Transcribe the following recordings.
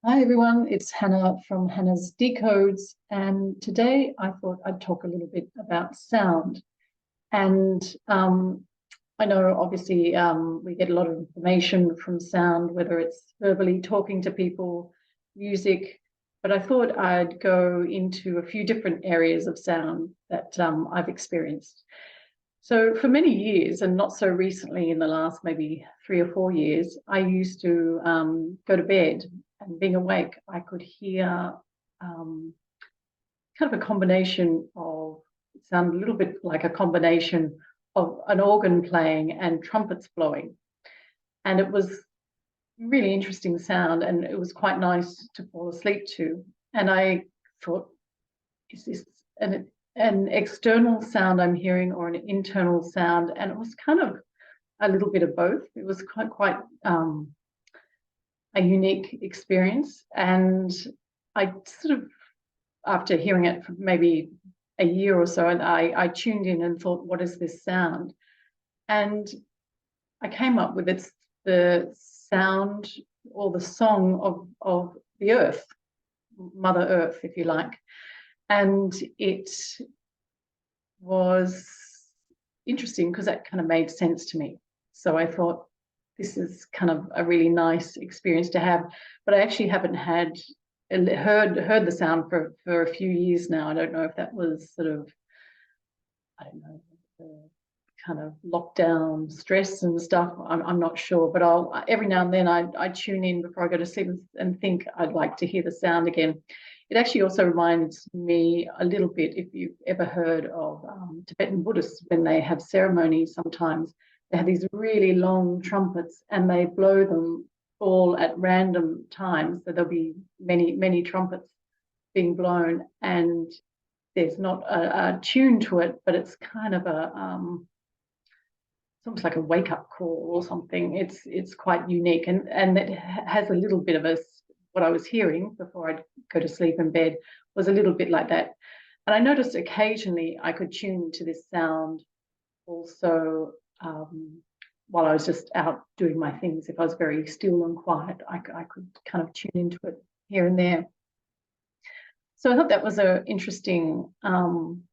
Hi everyone, it's Hannah from Hannah's Decodes, and today I thought I'd talk a little bit about sound. And I know obviously we get a lot of information from sound, whether it's verbally talking to people, music, but I thought I'd go into a few different areas of sound that I've experienced. So for many years, and not so recently in the last maybe 3 or 4 years, I used to go to bed and being awake, I could hear kind of a combination of, it sounded a little bit like a combination of an organ playing and trumpets blowing. And it was really interesting sound, and it was quite nice to fall asleep to. And I thought, is this an external sound I'm hearing or an internal sound? And it was kind of a little bit of both. It was quite a unique experience. And I sort of, after hearing it for maybe a year or so, and I tuned in and thought, what is this sound? And I came up with the sound or the song of the earth, Mother Earth, if you like. And it was interesting because that kind of made sense to me. So I thought, this is kind of a really nice experience to have. But I actually haven't heard the sound for a few years now. I don't know if that was sort of, I don't know, kind of lockdown stress and stuff. I'm not sure, but I'll every now and then I tune in before I go to sleep and think I'd like to hear the sound again. It actually also reminds me a little bit, if you've ever heard of Tibetan Buddhists, when they have ceremonies, sometimes they have these really long trumpets and they blow them all at random times. So there'll be many trumpets being blown, and there's not a tune to it, but it's kind of it's almost like a wake-up call or something. It's quite unique, and it has a little bit of what I was hearing before I'd go to sleep in bed was a little bit like that. And I noticed occasionally I could tune to this sound also while I was just out doing my things. If I was very still and quiet, I could kind of tune into it here and there. So I thought that was an interesting sound,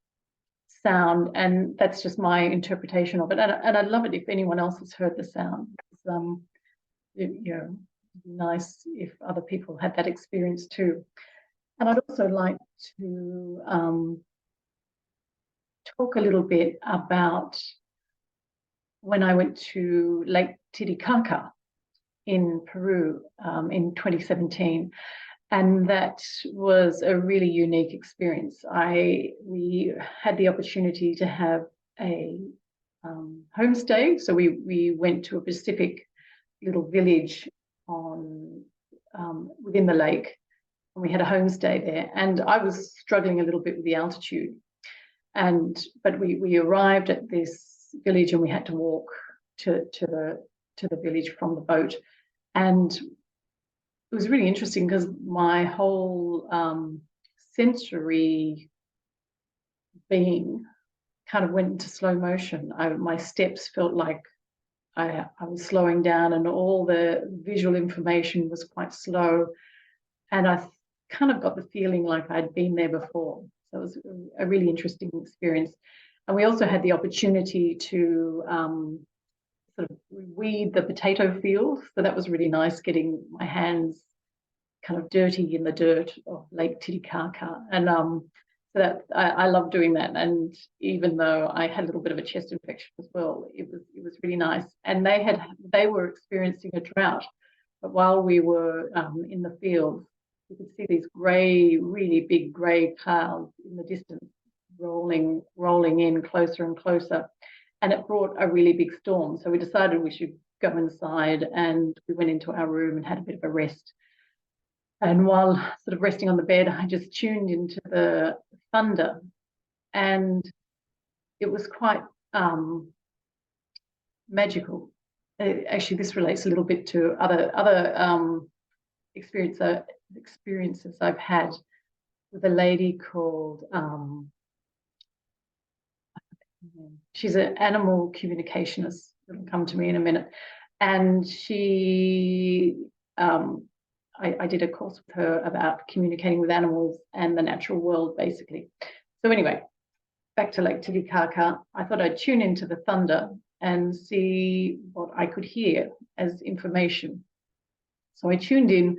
and that's just my interpretation of it. And I'd love it if anyone else has heard the sound. You know, nice if other people had that experience too. And I'd also like to talk a little bit about when I went to Lake Titicaca in Peru in 2017. And that was a really unique experience. We had the opportunity to have a homestay. So we went to a Pacific little village on within the lake, and we had a homestay there. And I was struggling a little bit with the altitude, but we arrived at this village and we had to walk to the village from the boat. And it was really interesting because my whole sensory being kind of went into slow motion. My steps felt like I was slowing down, and all the visual information was quite slow. And I kind of got the feeling like I'd been there before. So it was a really interesting experience. And we also had the opportunity to sort of weed the potato field. So that was really nice, getting my hands kind of dirty in the dirt of Lake Titicaca. And so that I love doing that. And even though I had a little bit of a chest infection as well, it was really nice. And they were experiencing a drought, but while we were in the field, you could see these really big grey clouds in the distance rolling in closer and closer. And it brought a really big storm. So we decided we should go inside, and we went into our room and had a bit of a rest. And while sort of resting on the bed, I just tuned into the thunder, and it was quite magical. Actually, this relates a little bit to other experiences I've had with a lady called she's an animal communicationist. It'll come to me in a minute. And she I did a course with her about communicating with animals and the natural world, basically. So anyway, back to Lake Titicaca. I thought I'd tune into the thunder and see what I could hear as information. So I tuned in,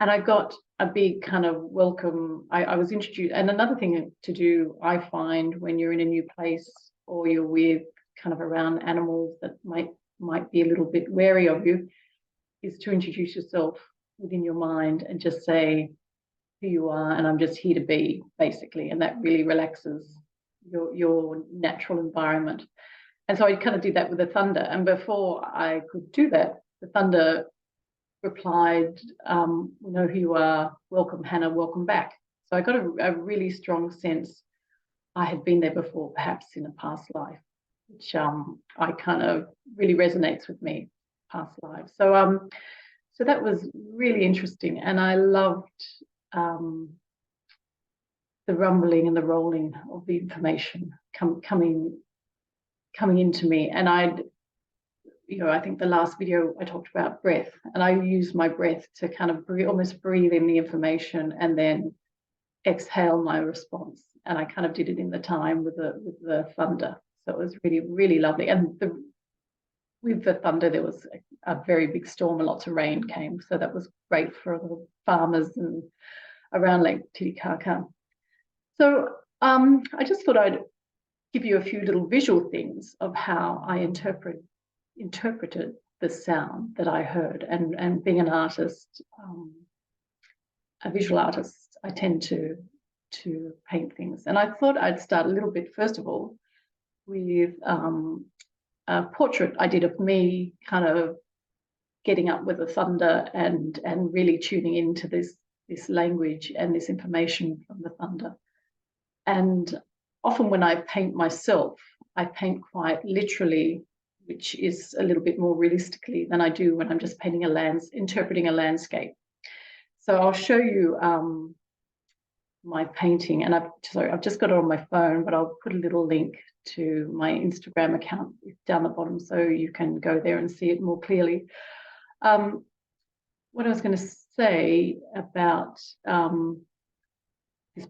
and I got a big kind of welcome. I was introduced, and another thing to do, I find, when you're in a new place or you're with kind of around animals that might be a little bit wary of you, is to introduce yourself within your mind and just say who you are, and I'm just here to be, basically, and that really relaxes your natural environment. And so I kind of did that with the thunder, and before I could do that, the thunder replied, we know who you are, welcome Hannah, welcome back. So I got a really strong sense I had been there before, perhaps in a past life, which I kind of really resonates with me, past lives. So so that was really interesting, and I loved the rumbling and the rolling of the information coming into me. And I think the last video I talked about breath, and I used my breath to kind of almost breathe in the information and then exhale my response. And I kind of did it in the time with the thunder. So it was really, really lovely. And with the thunder, there was a very big storm and lots of rain came. So that was great for the farmers and around Lake Titicaca. So I just thought I'd give you a few little visual things of how I interpreted the sound that I heard. And being an artist, a visual artist, I tend to paint things. And I thought I'd start a little bit, first of all, with a portrait I did of me kind of getting up with the thunder and really tuning into this language and this information from the thunder. And often when I paint myself, I paint quite literally, which is a little bit more realistically than I do when I'm just painting interpreting a landscape. So I'll show you my painting, and I've just got it on my phone, but I'll put a little link to my Instagram account down the bottom so you can go there and see it more clearly. What I was going to say about this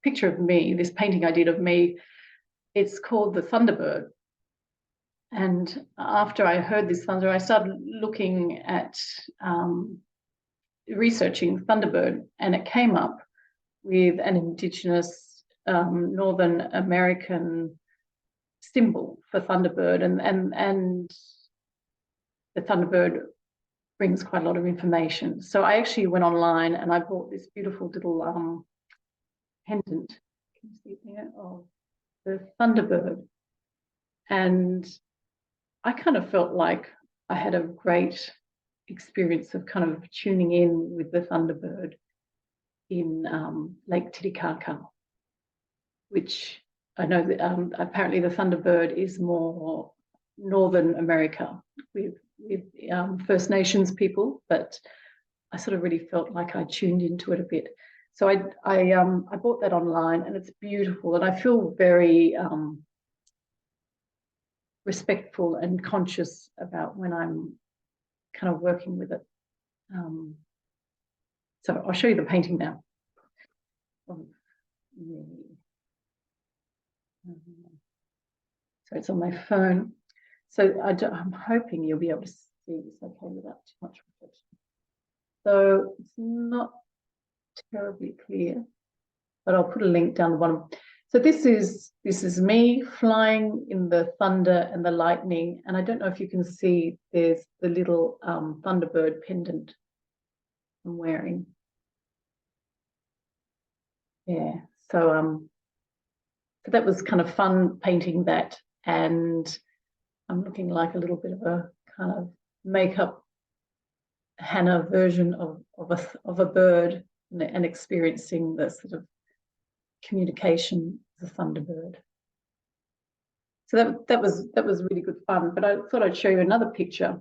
picture of me, this painting I did of me, it's called the Thunderbird. And after I heard this thunder, I started looking at researching Thunderbird, and it came up with an indigenous Northern American symbol for Thunderbird, and the Thunderbird brings quite a lot of information. So I actually went online and I bought this beautiful little pendant. Can you see it here? Of the Thunderbird, and I kind of felt like I had a great experience of kind of tuning in with the Thunderbird in Lake Titicaca, which I know that apparently the Thunderbird is more Northern America with First Nations people, but I sort of really felt like I tuned into it a bit. So I bought that online, and it's beautiful, and I feel very respectful and conscious about when I'm kind of working with it. So I'll show you the painting now. So it's on my phone. So I'm hoping you'll be able to see this okay without too much reflection. So it's not terribly clear, but I'll put a link down the bottom. So this is me flying in the thunder and the lightning, and I don't know if you can see, there's the little Thunderbird pendant I'm wearing. Yeah, so that was kind of fun painting that, and I'm looking like a little bit of a kind of makeup Hannah version of a bird, and experiencing the sort of communication of the Thunderbird. So that was really good fun. But I thought I'd show you another picture,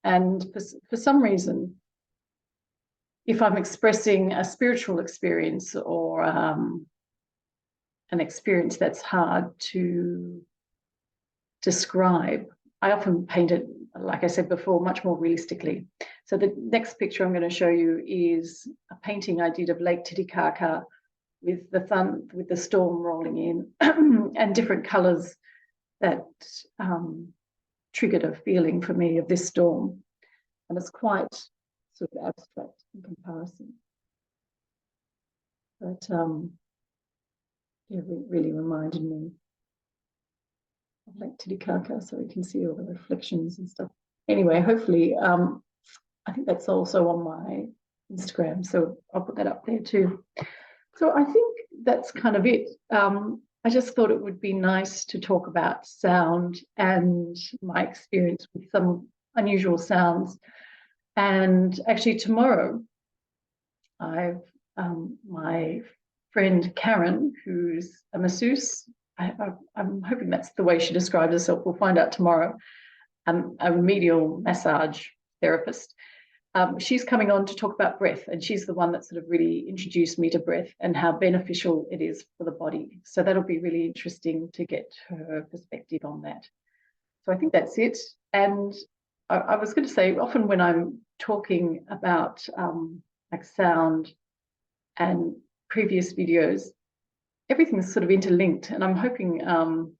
and for some reason, if I'm expressing a spiritual experience or an experience that's hard to describe, I often paint it, like I said before, much more realistically. So the next picture I'm going to show you is a painting I did of Lake Titicaca with the storm rolling in and different colors that triggered a feeling for me of this storm. And it's quite sort of abstract in comparison. But yeah, it really reminded me of Lake Titicaca, so you can see all the reflections and stuff. Anyway, hopefully, I think that's also on my Instagram, so I'll put that up there too. So I think that's kind of it. I just thought it would be nice to talk about sound and my experience with some unusual sounds. And actually tomorrow, I've my friend Karen, who's a masseuse, I'm hoping that's the way she describes herself. We'll find out tomorrow. A remedial massage therapist. She's coming on to talk about breath, and she's the one that sort of really introduced me to breath and how beneficial it is for the body. So that'll be really interesting to get her perspective on that. So I think that's it. And I was going to say, often when I'm talking about like sound and previous videos, everything's sort of interlinked, and I'm hoping down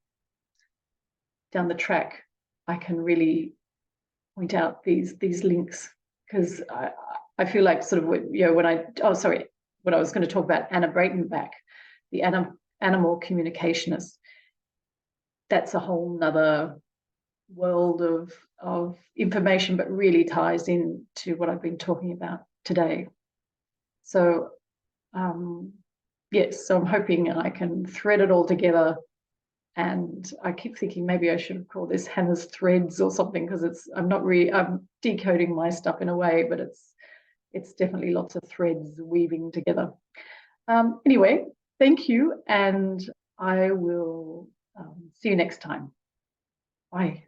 the track I can really point out these links, because I feel like sort of, you know, when I was going to talk about Anna Breitenbach, the animal communicationist, that's a whole nother world of information, but really ties in to what I've been talking about today. So yes, so I'm hoping I can thread it all together. And I keep thinking maybe I should have called this Hannah's Threads or something, because I'm decoding my stuff in a way, but it's definitely lots of threads weaving together. Anyway, thank you, and I will see you next time. Bye.